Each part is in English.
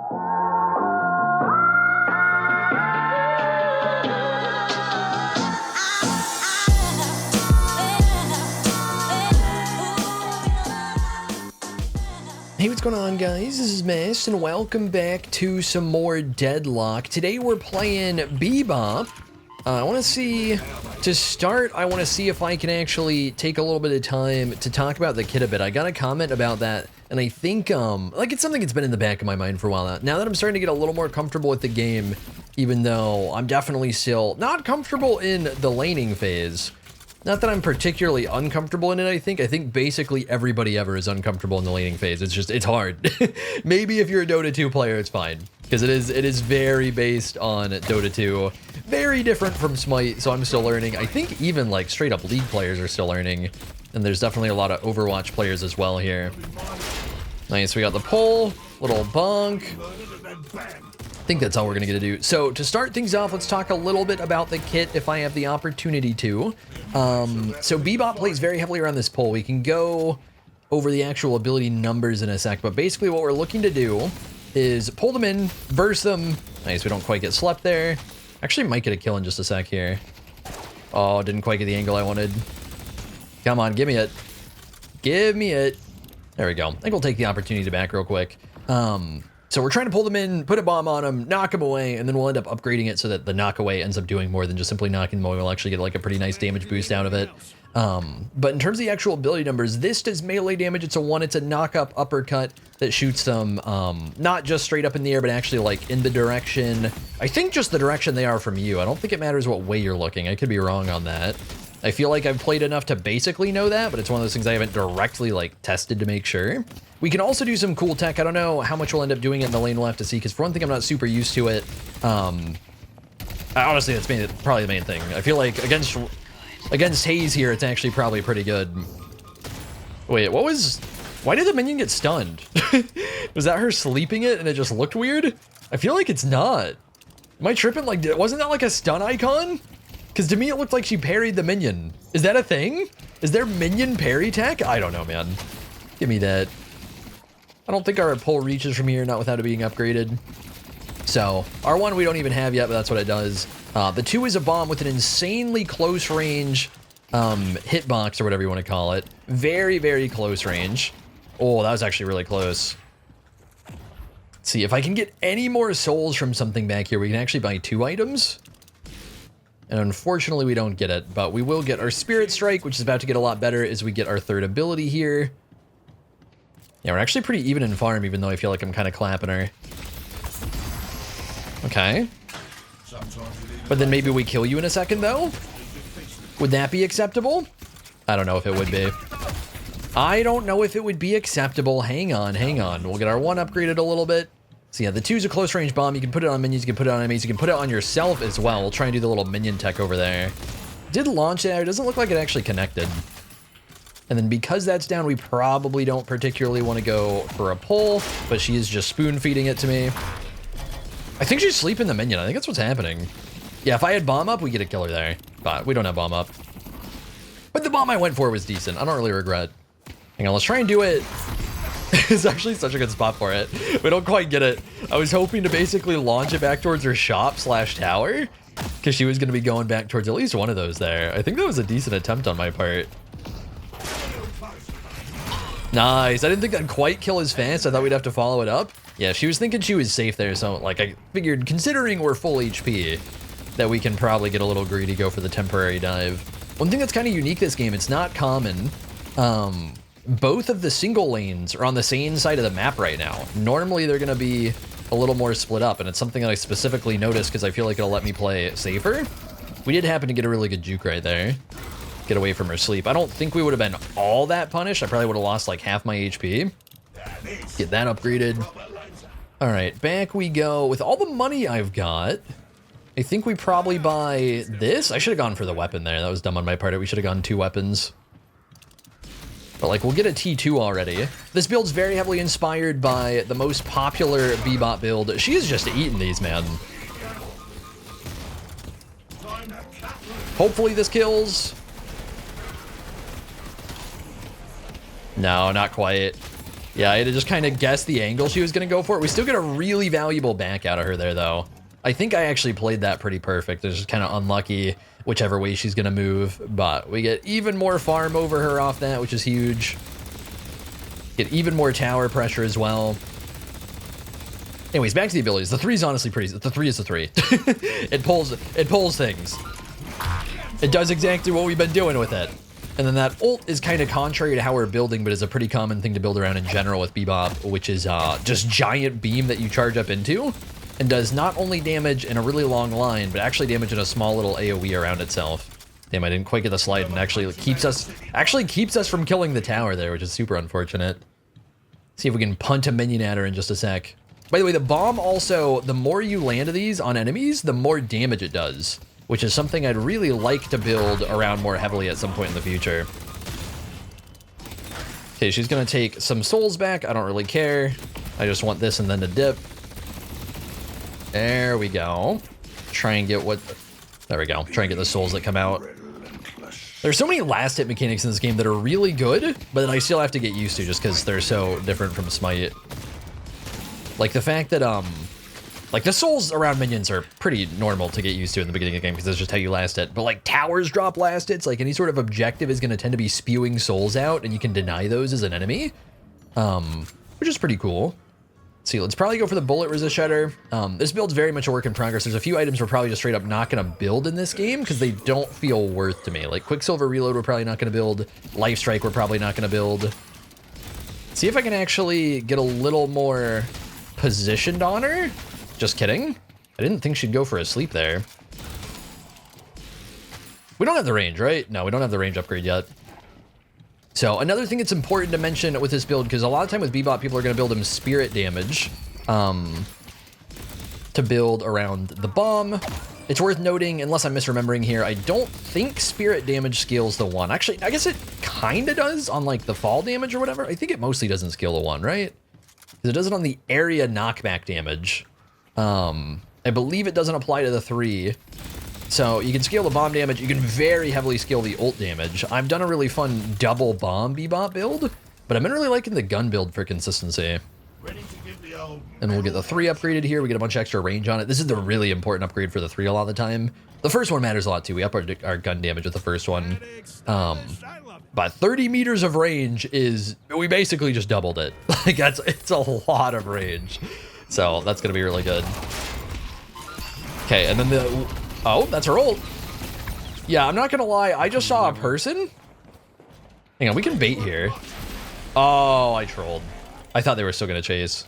Hey, what's going on, guys? This is Mast, and welcome back to some more Deadlock. Today we're playing Bebop. I want to see, to start, I want to see if I can actually take a little bit of time to talk about the kit a bit. I got a comment about that, and I think, like, it's something that's been in the back of my mind for a while now. Now that I'm starting to get a little more comfortable with the game, even though I'm definitely still not comfortable in the laning phase. Not that I'm particularly uncomfortable in it, I think basically everybody ever is uncomfortable in the laning phase. It's just, it's hard. Maybe if you're a Dota 2 player, it's fine. Because it is very based on Dota 2. Very different from Smite, so I'm still learning. I think even like straight up League players are still learning. And there's definitely a lot of Overwatch players as well here. Nice, we got the pull, little bonk. I think that's all we're gonna get to do. So to start things off, let's talk a little bit about the kit if I have the opportunity to. So Bebop plays very heavily around this pull. We can go over the actual ability numbers in a sec, but basically what we're looking to do is pull them in, burst them. Nice, we don't quite get slept there. Actually might get a kill in just a sec here. Oh, didn't quite get the angle I wanted. Come on, give me it. Give me it. There we go. I think we'll take the opportunity to back real quick. So we're trying to pull them in, put a bomb on them, knock them away, and then we'll end up upgrading it so that the knock away ends up doing more than just simply knocking them away. We'll actually get like a pretty nice damage boost out of it. But in terms of the actual ability numbers, this does melee damage. It's a 1. It's a knock-up uppercut that shoots them not just straight up in the air, but actually like in the direction. I think just the direction they are from you. I don't think it matters what way you're looking. I could be wrong on that. I feel like I've played enough to basically know that, but it's one of those things I haven't directly like tested to make sure. We can also do some cool tech. I don't know how much we'll end up doing it in the lane. We'll have to see, because for one thing, I'm not super used to it. Honestly, that's probably the main thing. I feel like against Haze here, it's actually probably pretty good. Wait, why did the minion get stunned? Was that her sleeping it and it just looked weird? I feel like it's not. Am I tripping? Like, wasn't that like a stun icon? Because to me, it looked like she parried the minion. Is that a thing? Is there minion parry tech? I don't know, man. Give me that. I don't think our pull reaches from here, not without it being upgraded. So, R1 we don't even have yet, but that's what it does. The 2 is a bomb with an insanely close range hitbox, or whatever you want to call it. Very, very close range. Oh, that was actually really close. Let's see, if I can get any more souls from something back here, we can actually buy 2 items. And unfortunately, we don't get it, but we will get our Spirit Strike, which is about to get a lot better as we get our 3rd ability here. Yeah, we're actually pretty even in farm, even though I feel like I'm kind of clapping her. Okay. But then maybe we kill you in a second, though? Would that be acceptable? I don't know if it would be. I don't know if it would be acceptable. Hang on, hang on. We'll get our 1 upgraded a little bit. So yeah, the 2's a close range bomb. You can put it on minions, you can put it on enemies, you can put it on yourself as well. We'll try and do the little minion tech over there. Did launch it, it doesn't look like it actually connected. And then because that's down, we probably don't particularly want to go for a pull, but she is just spoon feeding it to me. I think she's sleeping the minion. I think that's what's happening. Yeah, if I had bomb up, we get a killer there, but we don't have bomb up. But the bomb I went for was decent. I don't really regret. Hang on, let's try and do it. It's actually such a good spot for it. We don't quite get it. I was hoping to basically launch it back towards her shop / tower, because she was going to be going back towards at least one of those there. I think that was a decent attempt on my part. Nice. I didn't think I'd quite kill as fast. I thought we'd have to follow it up. Yeah, she was thinking she was safe there, so like I figured, considering we're full HP, that we can probably get a little greedy, go for the temporary dive. One thing that's kind of unique this game, it's not common. Both of the single lanes are on the same side of the map right now. Normally they're going to be a little more split up, and it's something that I specifically noticed because I feel like it'll let me play safer. We did happen to get a really good juke right there. Get away from her sleep. I don't think we would have been all that punished. I probably would have lost like half my HP. Get that upgraded. All right, back we go. With all the money I've got, I think we probably buy this. I should have gone for the weapon there. That was dumb on my part. We should have gone 2 weapons. But like, we'll get a T2 already. This build's very heavily inspired by the most popular Bebop build. She is just eating these, man. Hopefully this kills. No, not quite. Yeah, I had to just kind of guess the angle she was going to go for. We still get a really valuable back out of her there, though. I think I actually played that pretty perfect. It's just kind of unlucky whichever way she's going to move. But we get even more farm over her off that, which is huge. Get even more tower pressure as well. Anyways, back to the abilities. The 3 is honestly pretty... The 3 is the 3. It pulls things. It does exactly what we've been doing with it. And then that ult is kind of contrary to how we're building, but is a pretty common thing to build around in general with Bebop, which is just giant beam that you charge up into and does not only damage in a really long line, but actually damage in a small little AoE around itself. Damn, I didn't quite get the slide, and actually keeps us from killing the tower there, which is super unfortunate. See if we can punt a minion at her in just a sec. By the way, the bomb also, the more you land these on enemies, the more damage it does, which is something I'd really like to build around more heavily at some point in the future. Okay, she's gonna take some souls back. I don't really care. I just want this and then to dip. There we go. Try and get what... There we go. Try and get the souls that come out. There's so many last hit mechanics in this game that are really good, but that I still have to get used to just because they're so different from Smite. Like the fact that, like the souls around minions are pretty normal to get used to in the beginning of the game because that's just how you last hit. But like towers drop last hits, like any sort of objective is going to tend to be spewing souls out and you can deny those as an enemy, which is pretty cool. Let's see, let's probably go for the bullet resist shredder. This build's very much a work in progress. There's a few items we're probably just straight up not going to build in this game because they don't feel worth to me. Like Quicksilver Reload we're probably not going to build. Life Strike we're probably not going to build. See if I can actually get a little more positioned on her. Just kidding. I didn't think she'd go for a sleep there. We don't have the range, right? No, we don't have the range upgrade yet. So another thing that's important to mention with this build, because a lot of time with Bebop, people are going to build him spirit damage to build around the bomb. It's worth noting, unless I'm misremembering here, I don't think spirit damage scales the 1. Actually, I guess it kind of does on like the fall damage or whatever. I think it mostly doesn't scale the 1, right? Because it does it on the area knockback damage. I believe it doesn't apply to the 3. So you can scale the bomb damage. You can very heavily scale the ult damage. I've done a really fun double bomb Bebop build, but I've been really liking the gun build for consistency. And we'll get the 3 upgraded here. We get a bunch of extra range on it. This is the really important upgrade for the 3 a lot of the time. The first one matters a lot too. We up our gun damage with the first one. But 30 meters of range is, we basically just doubled it. Like it's a lot of range. So that's going to be really good. Okay, and then the... Oh, that's her ult. Yeah, I'm not going to lie. I just saw a person. Hang on, we can bait here. Oh, I trolled. I thought they were still going to chase.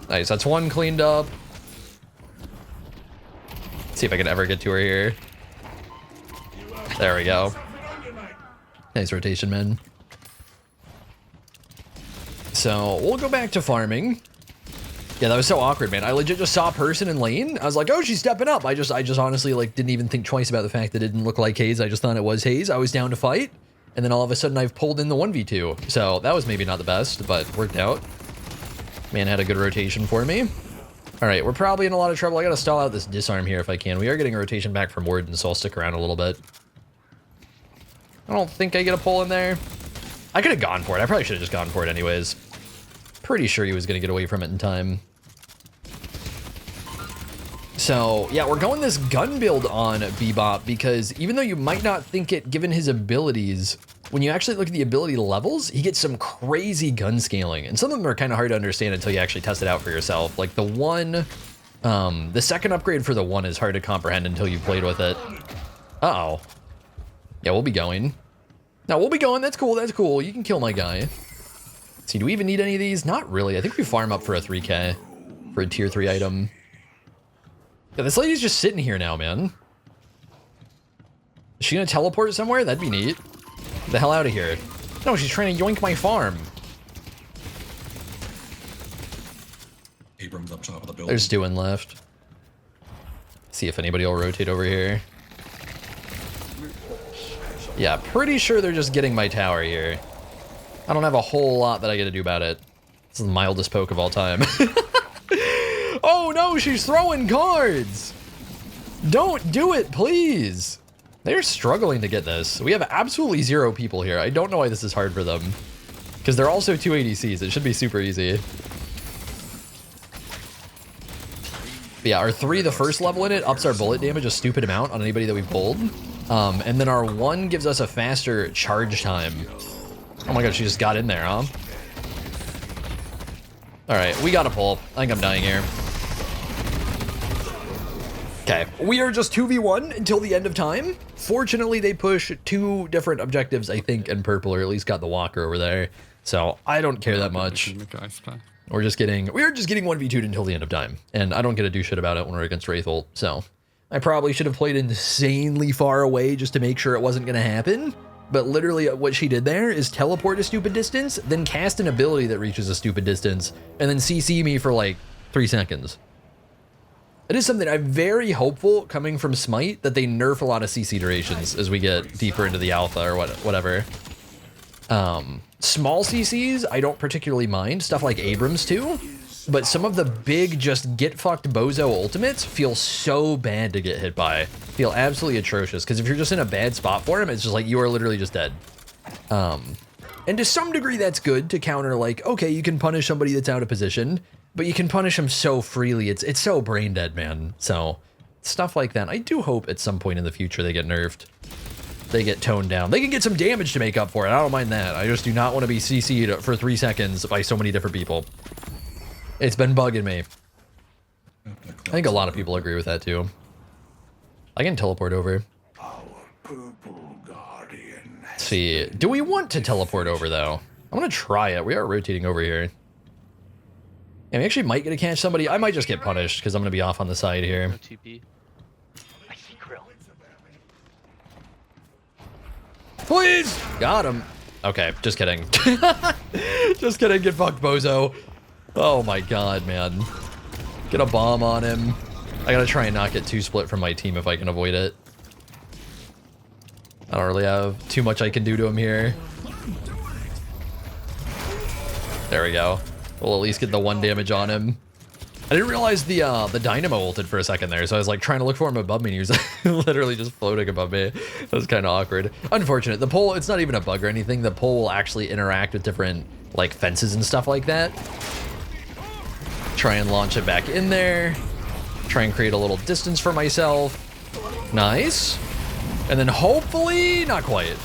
Nice, that's 1 cleaned up. Let's see if I can ever get to her here. There we go. Nice rotation, man. So we'll go back to farming. Yeah, that was so awkward, man. I legit just saw a person in lane. I was like, oh, she's stepping up. I just honestly like didn't even think twice about the fact that it didn't look like Haze. I just thought it was Haze. I was down to fight. And then all of a sudden I've pulled in the 1v2. So that was maybe not the best, but worked out. Man had a good rotation for me. All right, we're probably in a lot of trouble. I got to stall out this disarm here if I can. We are getting a rotation back from Warden, so I'll stick around a little bit. I don't think I get a pull in there. I could have gone for it. I probably should have just gone for it anyways. Pretty sure he was going to get away from it in time. So, yeah, we're going this gun build on Bebop because even though you might not think it given his abilities, when you actually look at the ability levels, he gets some crazy gun scaling. And some of them are kind of hard to understand until you actually test it out for yourself. Like the second upgrade for the 1 is hard to comprehend until you've played with it. Uh-oh. Yeah, we'll be going. No, we'll be going. That's cool. That's cool. You can kill my guy. Let's see, do we even need any of these? Not really. I think we farm up for a 3K for a tier 3 item. Yeah, this lady's just sitting here now, man. Is she gonna teleport somewhere? That'd be neat. Get the hell out of here. No, she's trying to yoink my farm. Abrams up top of the building. There's 2 in left. See if anybody will rotate over here. Yeah, pretty sure they're just getting my tower here. I don't have a whole lot that I get to do about it. This is the mildest poke of all time. Oh no, she's throwing cards! Don't do it, please! They're struggling to get this. We have absolutely 0 people here. I don't know why this is hard for them. Because they're also 2 ADCs. It should be super easy. But yeah, our 3, the first level in it, ups our bullet damage a stupid amount on anybody that we pulled. And then our 1 gives us a faster charge time. Oh my god, she just got in there, huh? Alright, we gotta pull. I think I'm dying here. Okay, we are just 2v1 until the end of time. Fortunately, they push 2 different objectives, I think, in purple, or at least got the walker over there. So I don't care that much. We are just getting 1v2'd until the end of time, and I don't get to do shit about it when we're against Wraithbolt. So I probably should have played insanely far away just to make sure it wasn't gonna happen. But literally what she did there is teleport a stupid distance, then cast an ability that reaches a stupid distance, and then CC me for like 3 seconds. It is something I'm very hopeful coming from Smite that they nerf a lot of CC durations as we get deeper into the alpha or whatever. Small CCs, I don't particularly mind, stuff like Abrams too, but some of the big just get fucked bozo ultimates feel so bad to get hit by. Feel absolutely atrocious, because if you're just in a bad spot for him, it's just like you are literally just dead. And to some degree that's good to counter, like, okay, you can punish somebody that's out of position, but you can punish them so freely. It's so brain dead, man. So stuff like that. I do hope at some point in the future they get nerfed. They get toned down. They can get some damage to make up for it. I don't mind that. I just do not want to be CC'd for 3 seconds by so many different people. It's been bugging me. I think a lot of people agree with that too. I can teleport over. Let's see. Do we want to teleport over though? I'm gonna try it. We are rotating over here. Yeah, we actually might get to catch somebody. I might just get punished because I'm going to be off on the side here. No TP. I see Krill. Please! Got him. Okay, just kidding. Just kidding. Get fucked, bozo. Oh my god, man. Get a bomb on him. I gotta try and not get too split from my team if I can avoid it. I don't really have too much I can do to him here. There we go. We'll at least get the 1 damage on him. I didn't realize the dynamo ulted for a second there, so I was like trying to look for him above me and he was literally just floating above me. That was kind of awkward. Unfortunate. The pole, it's not even a bug or anything. The pole will actually interact with different like fences and stuff like that. Try and launch it back in there. Try and create a little distance for myself. Nice. And then hopefully, not quite.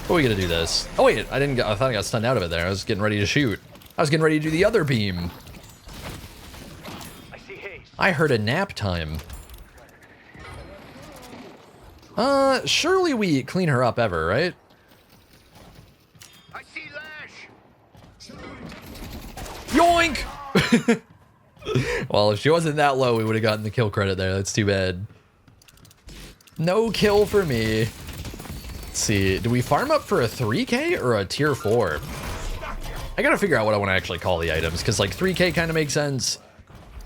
But we gotta do this. Oh wait, I thought I got stunned out of it there. I was getting ready to shoot. I was getting ready to do the other beam. I heard a nap time. Surely we clean her up ever, right? I see Lash. Yoink! Well, if she wasn't that low, we would have gotten the kill credit there. That's too bad. No kill for me. Let's see, do we farm up for a 3K or a tier 4? I gotta figure out what I want to actually call the items, because like 3K kind of makes sense.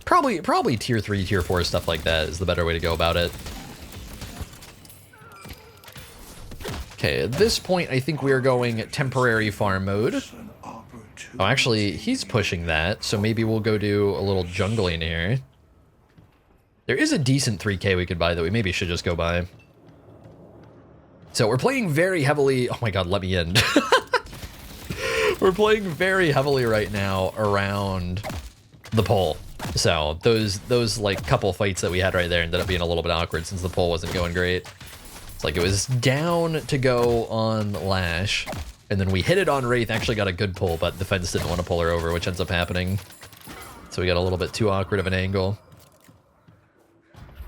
Probably tier 3, tier 4 stuff like that is the better way to go about it. Okay, at this point, I think we are going temporary farm mode. Oh, actually, he's pushing that, so maybe we'll go do a little jungling here. There is a decent 3K we could buy that we maybe should just go buy. So we're playing very heavily. Oh my god, let me in. We're playing very heavily right now around the pole. So those like couple fights that we had right there ended up being a little bit awkward since the pole wasn't going great. It's like it was down to go on Lash, and then we hit it on Wraith, actually got a good pull, but the fence didn't want to pull her over, which ends up happening. So we got a little bit too awkward of an angle.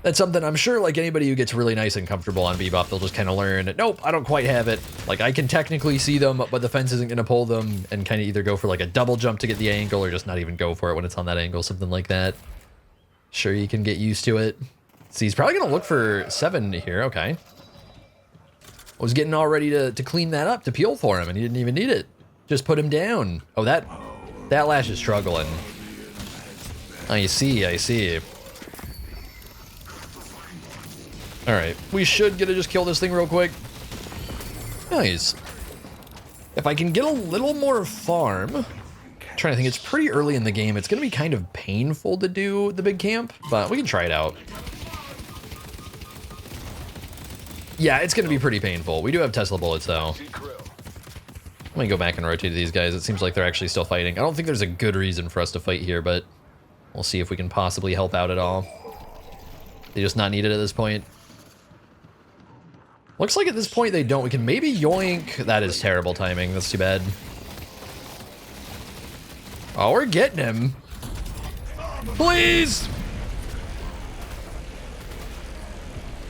That's something I'm sure like anybody who gets really nice and comfortable on Bebop, they'll just kind of learn, nope, I don't quite have it. Like I can technically see them, but the fence isn't going to pull them, and kind of either go for like a double jump to get the angle or just not even go for it when it's on that angle, something like that. Sure, you can get used to it. See, he's probably going to look for 7 here. Okay. I was getting all ready to clean that up, to peel for him, and he didn't even need it. Just put him down. Oh, that Lash is struggling. I see. All right, we should get to just kill this thing real quick. Nice. If I can get a little more farm, I'm trying to think, it's pretty early in the game. It's gonna be kind of painful to do the big camp, but we can try it out. Yeah, it's going to be pretty painful. We do have Tesla bullets, though. See krill. Let me go back and rotate to these guys. It seems like they're actually still fighting. I don't think there's a good reason for us to fight here, but we'll see if we can possibly help out at all. They just not needed at this point. Looks like at this point they don't. We can maybe yoink. That is terrible timing. That's too bad. Oh, we're getting him. Please!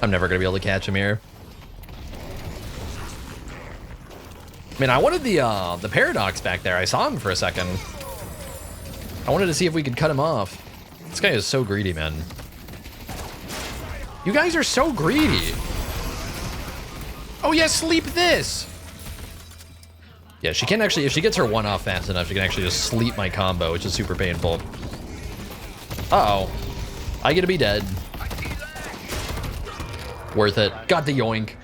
I'm never going to be able to catch him here. I mean, I wanted the paradox back there. I saw him for a second. I wanted to see if we could cut him off. This guy is so greedy, man. You guys are so greedy. Oh yeah, sleep this. Yeah, she can actually, if she gets her one off fast enough, she can actually just sleep my combo, which is super painful. Uh-oh. I get to be dead. Worth it. Got the yoink.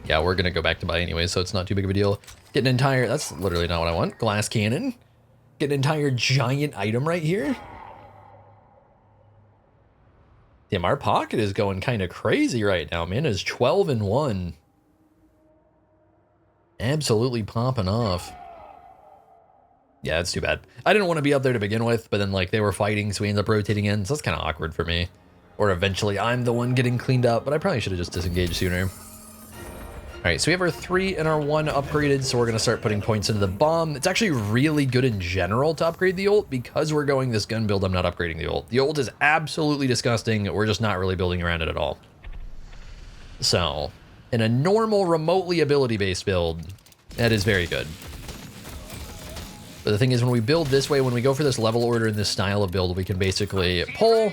Yeah, we're gonna go back to buy anyway, so it's not too big of a deal. Get an entire, that's literally not what I want. Glass cannon. Get an entire giant item right here. Damn, our pocket is going kind of crazy right now, man. It's 12-1. Absolutely popping off. Yeah, that's too bad. I didn't want to be up there to begin with, but then like they were fighting, so we ended up rotating in, so that's kind of awkward for me. Or eventually I'm the one getting cleaned up, but I probably should have just disengaged sooner. All right, so we have our 3 and our 1 upgraded, so we're going to start putting points into the bomb. It's actually really good in general to upgrade the ult. Because we're going this gun build, I'm not upgrading the ult. The ult is absolutely disgusting. We're just not really building around it at all. So, in a normal, remotely ability-based build, that is very good. But the thing is, when we build this way, when we go for this level order and this style of build, we can basically pull,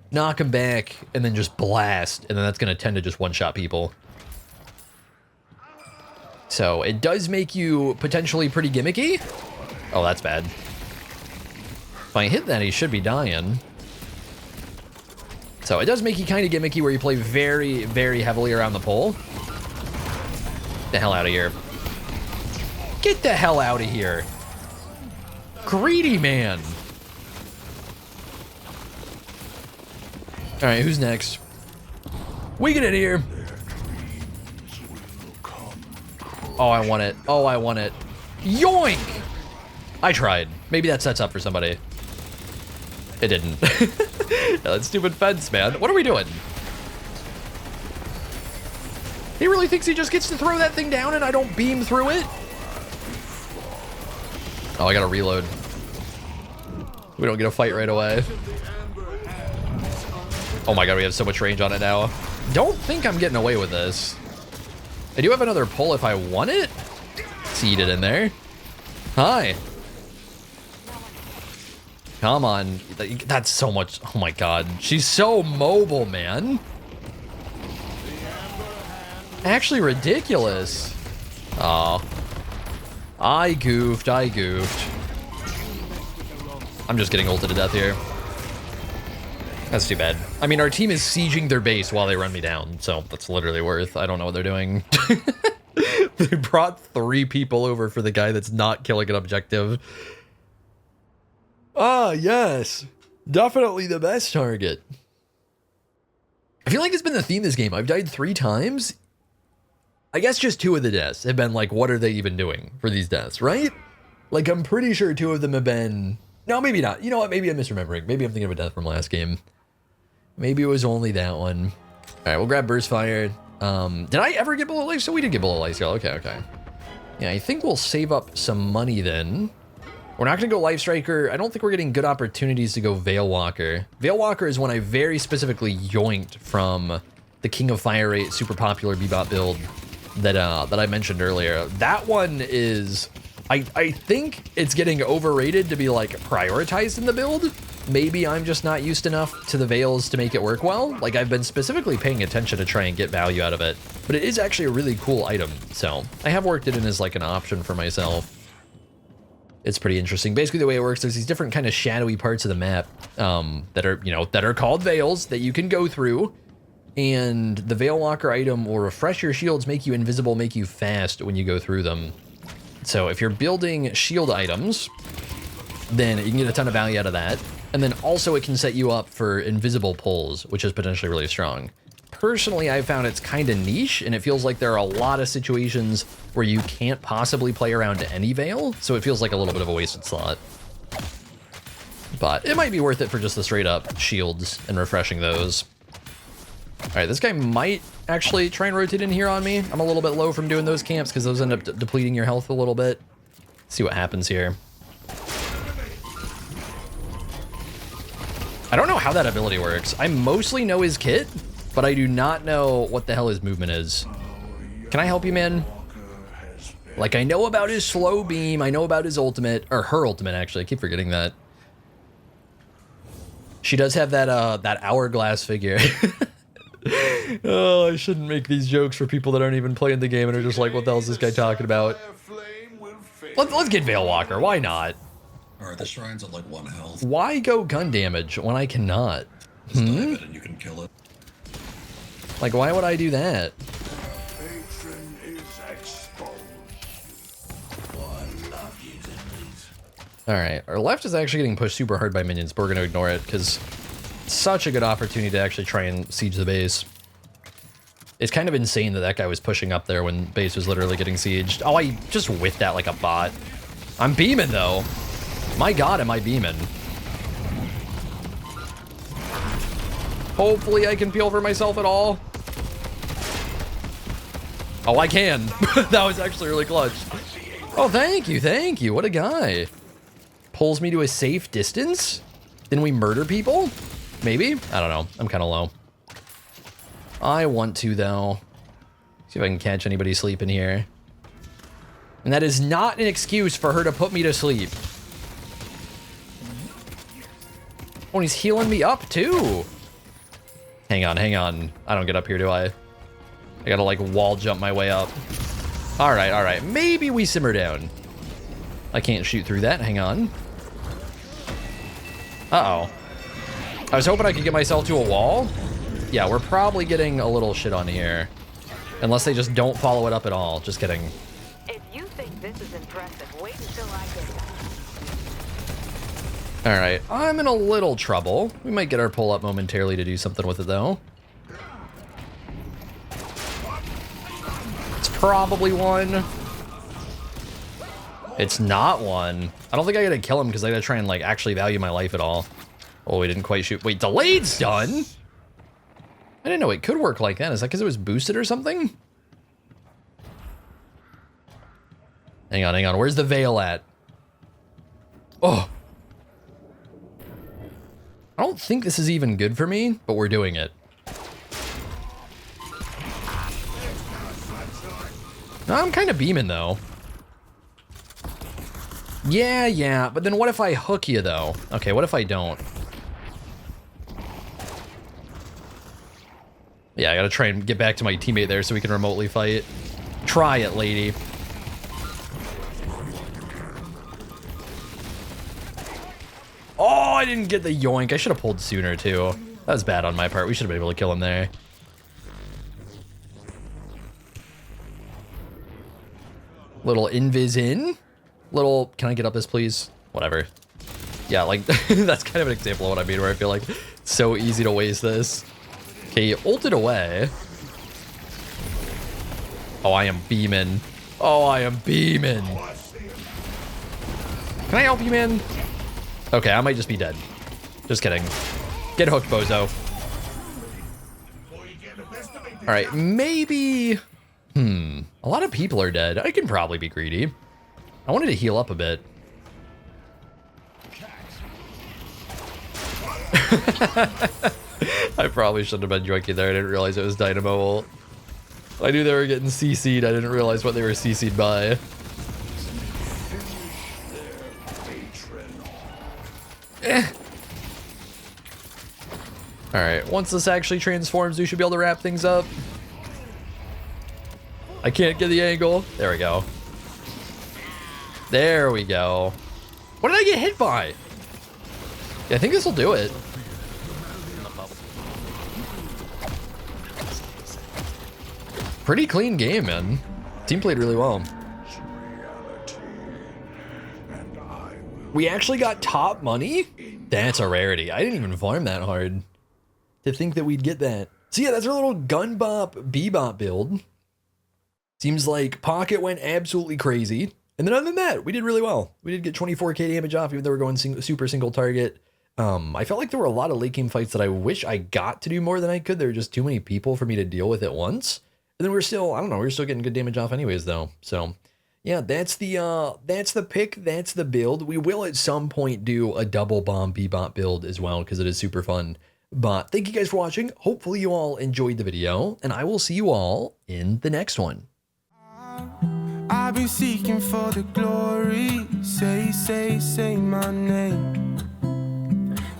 knock them back, and then just blast. And then that's going to tend to just one-shot people. So it does make you potentially pretty gimmicky. Oh, that's bad. If I hit that, he should be dying. So it does make you kind of gimmicky where you play very, very heavily around the pole. Get the hell out of here. Get the hell out of here. Greedy man. All right, who's next? We get in here. Oh, I want it. Oh, I want it. Yoink! I tried. Maybe that sets up for somebody. It didn't. Yeah, that stupid fence, man. What are we doing? He really thinks he just gets to throw that thing down and I don't beam through it? Oh, I gotta reload. We don't get a fight right away. Oh my god, we have so much range on it now. Don't think I'm getting away with this. I do have another pull if I want it. Seed it in there. Hi. Come on. That's so much. Oh my god. She's so mobile, man. Actually ridiculous. Oh. I goofed. I goofed. I'm just getting ulted to death here. That's too bad. I mean, our team is sieging their base while they run me down, so that's literally worth. I don't know what they're doing. They brought 3 people over for the guy that's not killing an objective. Ah, yes. Definitely the best target. I feel like it's been the theme this game. I've died 3 times. I guess just 2 of the deaths have been like, what are they even doing for these deaths, right? Like, I'm pretty sure 2 of them have been... No, maybe not. You know what? Maybe I'm misremembering. Maybe I'm thinking of a death from last game. Maybe it was only that one. All right, we'll grab Burst Fire. Did I ever get Bullet Lifesteal? We did get Bullet Lifesteal. Okay, okay. Yeah, I think we'll save up some money then. We're not going to go Life Striker. I don't think we're getting good opportunities to go Veil Walker. Veil Walker is one I very specifically yoinked from the King of Fire Rate super popular Bebop build that I mentioned earlier. That one is... I think it's getting overrated to be like prioritized in the build. Maybe I'm just not used enough to the Veils to make it work well. Like I've been specifically paying attention to try and get value out of it, but it is actually a really cool item. So I have worked it in as like an option for myself. It's pretty interesting. Basically the way it works, there's these different kind of shadowy parts of the map that are, you know, that are called Veils that you can go through. And the Veil Walker item will refresh your shields, make you invisible, make you fast when you go through them. So if you're building shield items, then you can get a ton of value out of that. And then also it can set you up for invisible pulls, which is potentially really strong. personally, I found it's kind of niche, and it feels like there are a lot of situations where you can't possibly play around any Veil, so it feels like a little bit of a wasted slot. But it might be worth it for just the straight up shields and refreshing those. All right, this guy might actually try and rotate in here on me. I'm a little bit low from doing those camps because those end up depleting your health a little bit. See what happens here. I don't know how that ability works. I mostly know his kit, but I do not know what the hell his movement is. Can I help you, man? Like, I know about his slow beam. I know about his ultimate, or her ultimate, actually. I keep forgetting that. She does have that, that hourglass figure. Oh, I shouldn't make these jokes for people that aren't even playing the game and are just like, what the hell is this guy talking about? Let's get Veil Walker. Why not? Alright, the shrine's at like 1 health. Why go gun damage when I cannot? Just dive it and you can kill it. Like, why would I do that? Patron is exposed. Alright, our left is actually getting pushed super hard by minions, but we're going to ignore it because it's such a good opportunity to actually try and siege the base. It's kind of insane that that guy was pushing up there when base was literally getting sieged. Oh, I just whiffed that like a bot. I'm beaming, though. My god, am I beaming. Hopefully I can peel for myself at all. Oh, I can. That was actually really clutch. Oh, thank you, thank you. What a guy. Pulls me to a safe distance? Then we murder people? Maybe? I don't know. I'm kind of low. I want to, though. See if I can catch anybody sleeping here. And that is not an excuse for her to put me to sleep. Oh, and he's healing me up, too. Hang on, hang on. I don't get up here, do I? I gotta, like, wall jump my way up. All right. Maybe we simmer down. I can't shoot through that. Hang on. Uh-oh. I was hoping I could get myself to a wall. Yeah, we're probably getting a little shit on here. Unless they just don't follow it up at all. Just kidding. If you think this is impressive, wait until I get that. All right, I'm in a little trouble. We might get our pull up momentarily to do something with it, though. It's probably one. It's not one. I don't think I gotta kill him because I gotta try and, like, actually value my life at all. Oh, we didn't quite shoot. Wait, delayed stun? I didn't know it could work like that. Is that because it was boosted or something? Hang on. Where's the Veil at? Oh. I don't think this is even good for me, but we're doing it. No, I'm kind of beaming, though. Yeah, but then what if I hook you, though? Okay, what if I don't? Yeah, I gotta try and get back to my teammate there so we can remotely fight. Try it, lady. Oh, I didn't get the yoink. I should have pulled sooner, too. That was bad on my part. We should have been able to kill him there. Little invis in. Little, can I get up this, please? Whatever. Yeah, like, that's kind of an example of what I mean, where I feel like it's so easy to waste this. Okay, ulted away. Oh, I am beaming. Oh, I am beaming. Can I help you, man? Okay, I might just be dead. Just kidding. Get hooked, bozo. All right, maybe... A lot of people are dead. I can probably be greedy. I wanted to heal up a bit. I probably shouldn't have been joking there. I didn't realize it was Dynamo ult. I knew they were getting CC'd. I didn't realize what they were CC'd by. Alright, once this actually transforms, we should be able to wrap things up. I can't get the angle. There we go. There we go. What did I get hit by? Yeah, I think this will do it. Pretty clean game, man. Team played really well. We actually got top money? That's a rarity. I didn't even farm that hard to think that we'd get that. So yeah, that's our little GUNBOP Bebop build. Seems like Pocket went absolutely crazy. And then other than that, we did really well. We did get 24k damage off, even though we're going super single target. I felt like there were a lot of late game fights that I wish I got to do more than I could. There were just too many people for me to deal with at once. And then we're still, I don't know, we're still getting good damage off anyways though. So yeah, that's the pick, that's the build. We will at some point do a double bomb Bebop build as well, because it is super fun. But thank you guys for watching. Hopefully you all enjoyed the video, and I will see you all in the next one. I've been seeking for the glory. Say my name.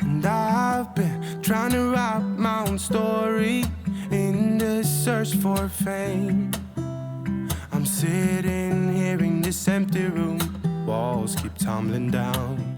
And I've been trying to write my own story in the search for fame. I'm sitting here in this empty room. Walls keep tumbling down.